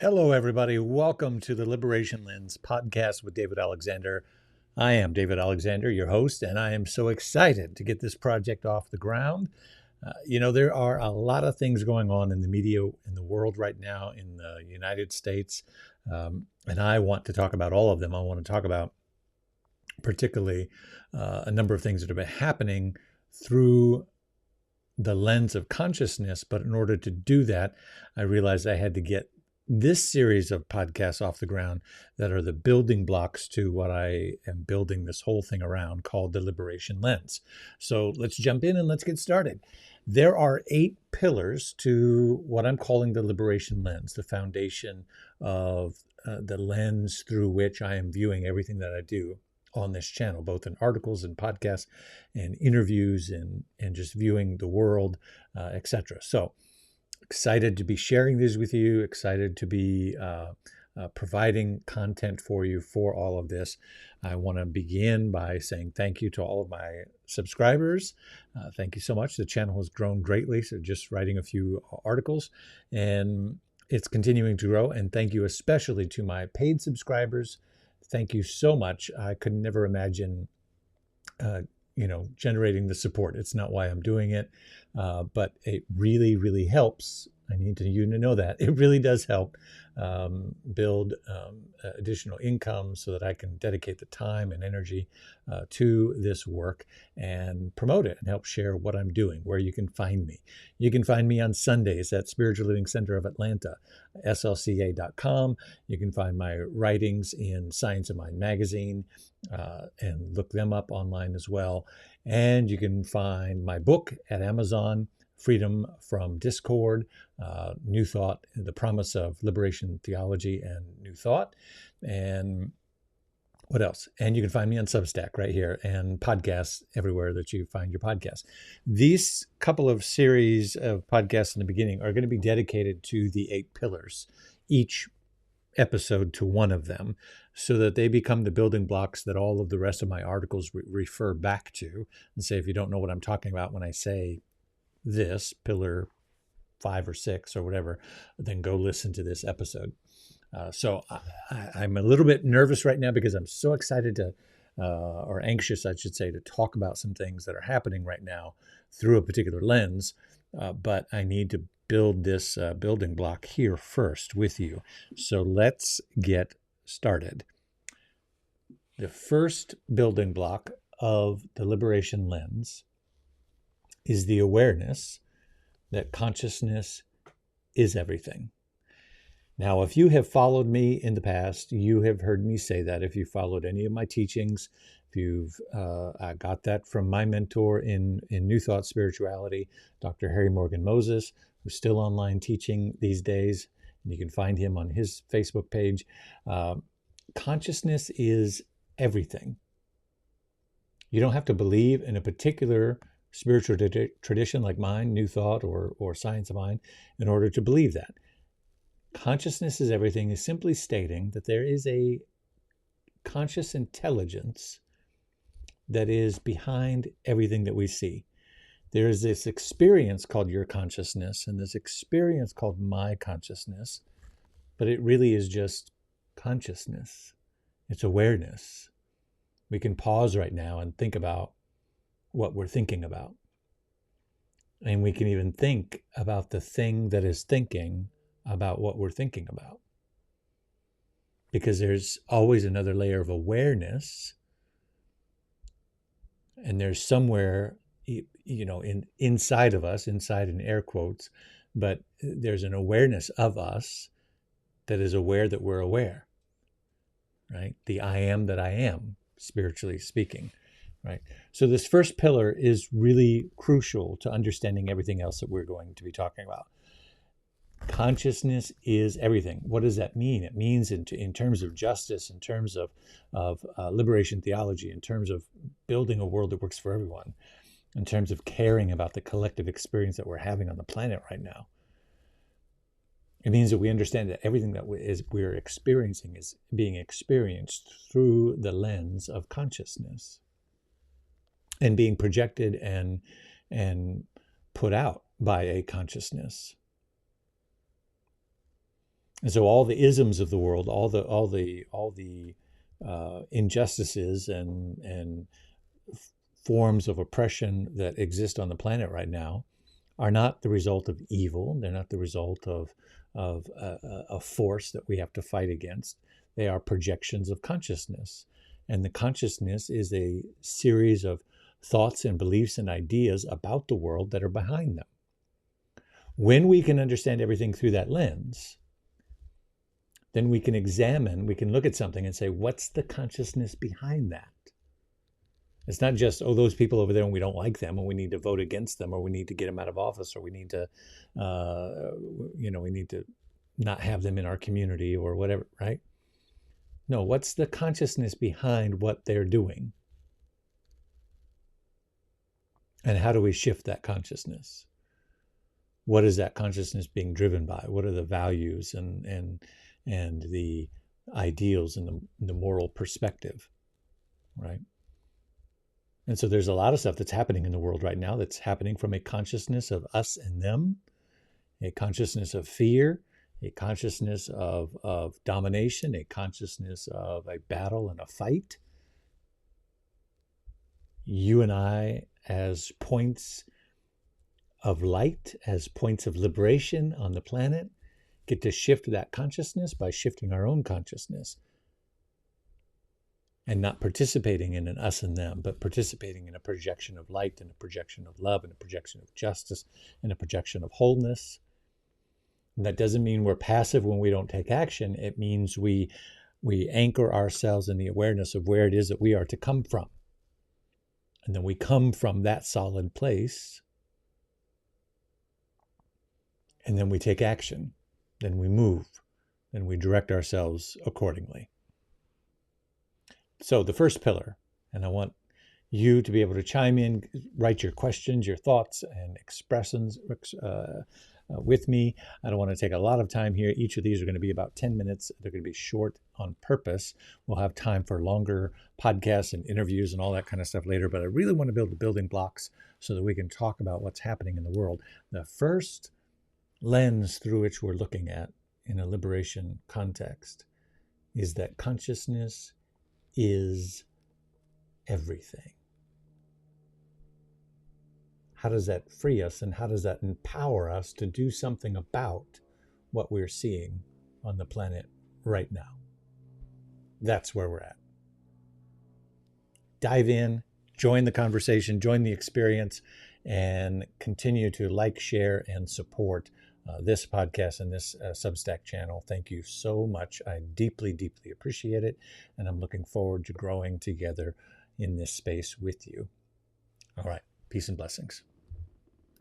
Hello, everybody. Welcome to the Liberation Lens podcast with David Alexander. I am David Alexander, your host, and I am so excited to get this project off the ground. There are a lot of things going on in the media in the world right now in the United States, and I want to talk about all of them. I want to talk about particularly a number of things that have been happening through the lens of consciousness. But in order to do that, I realized I had to get this series of podcasts off the ground that are the building blocks to what I am building this whole thing around called the Liberation Lens. So let's jump in and let's get started. There are 8 pillars to what I'm calling the Liberation Lens, the foundation of the lens through which I am viewing everything that I do on this channel, both in articles and podcasts and interviews and just viewing the world, etc. So excited to be sharing these with you, excited to be providing content for you for all of this. I want to begin by saying thank you to all of my subscribers. Thank you so much. The channel has grown greatly, so just writing a few articles, and it's continuing to grow. And thank you especially to my paid subscribers. Thank you so much. I could never imagine generating the support. It's not why I'm doing it, but it really, really helps. I need you to know that it really does help build additional income so that I can dedicate the time and energy to this work and promote it and help share what I'm doing, where you can find me. You can find me on Sundays at Spiritual Living Center of Atlanta, slca.com. You can find my writings in Science of Mind magazine and look them up online as well. And you can find my book at Amazon, Freedom from Discord, New Thought, The Promise of Liberation Theology and New Thought. And what else? And you can find me on Substack right here and podcasts everywhere that you find your podcasts. These couple of series of podcasts in the beginning are going to be dedicated to the 8 pillars, each episode to one of them, so that they become the building blocks that all of the rest of my articles refer back to. And say, if you don't know what I'm talking about when I say this, pillar 5 or 6 or whatever, then go listen to this episode. So I'm a little bit nervous right now because I'm so excited to, or anxious, I should say, to talk about some things that are happening right now through a particular lens. But I need to build this building block here first with you. So let's get started. The first building block of the Liberation Lens is the awareness that consciousness is everything. Now, if you have followed me in the past, you have heard me say that. If you followed any of my teachings, if you've I got that from my mentor in New Thought Spirituality, Dr. Harry Morgan Moses, who's still online teaching these days. And you can find him on his Facebook page. Consciousness is everything. You don't have to believe in a particular spiritual tradition like mine, New Thought or Science of Mind, in order to believe that. Consciousness is everything is simply stating that there is a conscious intelligence that is behind everything that we see. There is this experience called your consciousness and this experience called my consciousness, but it really is just consciousness. It's awareness. We can pause right now and think about what we're thinking about. And we can even think about the thing that is thinking about what we're thinking about. Because there's always another layer of awareness. And there's somewhere, inside of us, inside in air quotes, but there's an awareness of us that is aware that we're aware, right? The I am that I am, spiritually speaking. Right. So this first pillar is really crucial to understanding everything else that we're going to be talking about. Consciousness is everything. What does that mean? It means in terms of justice, in terms of liberation theology, in terms of building a world that works for everyone, in terms of caring about the collective experience that we're having on the planet right now. It means that we understand that everything that we're experiencing is being experienced through the lens of consciousness, and being projected and put out by a consciousness. And so all the isms of the world, all the injustices and forms of oppression that exist on the planet right now are not the result of evil. They're not the result of a force that we have to fight against. They are projections of consciousness. And the consciousness is a series of thoughts and beliefs and ideas about the world that are behind them. When we can understand everything through that lens, then we can look at something and say, what's the consciousness behind that? It's not just, oh, those people over there and we don't like them and we need to vote against them or we need to get them out of office or we need to, we need to not have them in our community or whatever, right? No, what's the consciousness behind what they're doing? And how do we shift that consciousness? What is that consciousness being driven by? What are the values and the ideals and the moral perspective, right? And so there's a lot of stuff that's happening in the world right now that's happening from a consciousness of us and them, a consciousness of fear, a consciousness of domination, a consciousness of a battle and a fight. You and I, as points of light, as points of liberation on the planet, get to shift that consciousness by shifting our own consciousness and not participating in an us and them, but participating in a projection of light and a projection of love and a projection of justice and a projection of wholeness. And that doesn't mean we're passive when we don't take action. It means we anchor ourselves in the awareness of where it is that we are to come from. And then we come from that solid place. And then we take action. Then we move. Then we direct ourselves accordingly. So the first pillar, and I want you to be able to chime in, write your questions, your thoughts, and expressions with me. I don't want to take a lot of time here. Each of these are going to be about 10 minutes. They're going to be short on purpose. We'll have time for longer podcasts and interviews and all that kind of stuff later, but I really want to build the building blocks so that we can talk about what's happening in the world. The first lens through which we're looking at in a liberation context is that consciousness is everything. How does that free us and how does that empower us to do something about what we're seeing on the planet right now? That's where we're at. Dive in, join the conversation, join the experience, and continue to like, share, and support this podcast and this Substack channel. Thank you so much. I deeply, deeply appreciate it. And I'm looking forward to growing together in this space with you. All right. Peace and blessings.